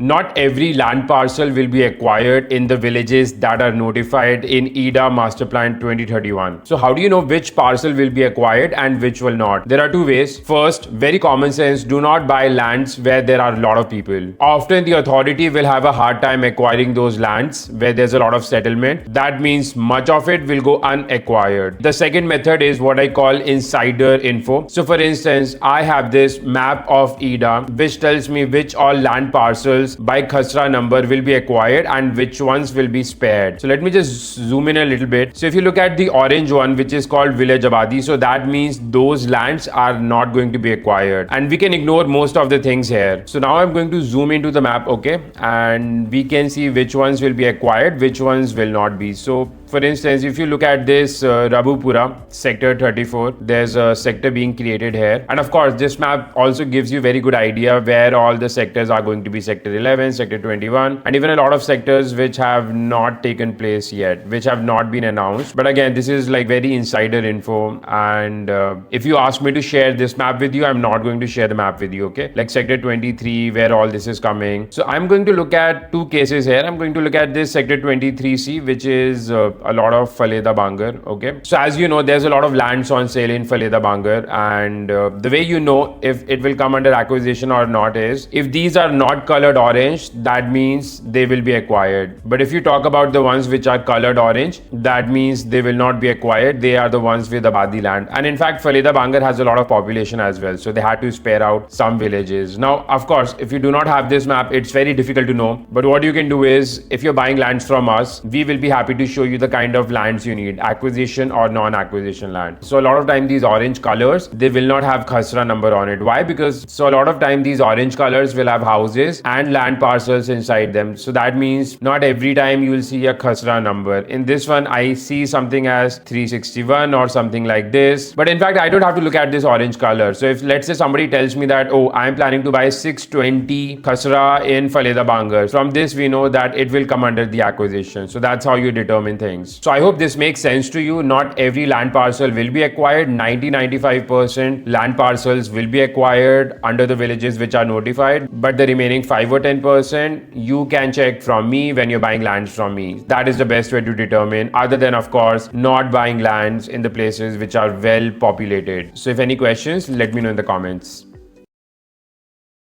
Not every land parcel will be acquired in the villages that are notified in EDA Master Plan 2031. So how do you know which parcel will be acquired and which will not? There are two ways. First, very common sense, do not buy lands where there are a lot of people. Often the authority will have a hard time acquiring those lands where there's a lot of settlement. That means much of it will go unacquired. The second method is what I call insider info. So for instance, I have this map of EDA which tells me which all land parcels by Khasra number will be acquired and which ones will be spared. So let me just zoom in a little bit. So if you look at the orange one, which is called Village Abadi, so that means those lands are not going to be acquired, and we can ignore most of the things here. So now I'm going to zoom into the map, okay, and we can see which ones will be acquired, which ones will not be. So for instance, if you look at this Rabupura sector 34, there's a sector being created here, and of course this map also gives you very good idea where all the sectors are going to be. Sector 11, sector 21, and even a lot of sectors which have not taken place yet, which have not been announced. But again, this is like very insider info, and if you ask me to share this map with you, I'm not going to share the map with you, okay? Like sector 23, where all this is coming. So I'm going to look at two cases here. I'm going to look at this sector 23C, which is a lot of Faleda Bangar, okay? So as you know, there's a lot of lands on sale in Faleda Bangar, and the way you know if it will come under acquisition or not is, if these are not colored orange, that means they will be acquired. But if you talk about the ones which are colored orange, that means they will not be acquired. They are the ones with Abadi land. And in fact, Faleda Bangar has a lot of population as well, so they had to spare out some villages. Now, of course, if you do not have this map, it's very difficult to know. But what you can do is, if you're buying lands from us, we will be happy to show you the kind of lands you need, acquisition or non-acquisition land. So a lot of time these orange colors, they will not have Khasra number on it. Why? Because so a lot of time these orange colors will have houses and land parcels inside them. So that means not every time you will see a Khasra number. In this one, I see something as 361 or something like this. But in fact, I don't have to look at this orange color. So if let's say somebody tells me that, oh, I'm planning to buy 620 Khasra in Faleda Bangar, from this we know that it will come under the acquisition. So that's how you determine things. So I hope this makes sense to you. Not every land parcel will be acquired. 90-95% land parcels will be acquired under the villages which are notified, but the remaining 5 or 10% you can check from me when you're buying lands from me. That is the best way to determine, other than of course not buying lands in the places which are well populated. So if any questions, let me know in the comments.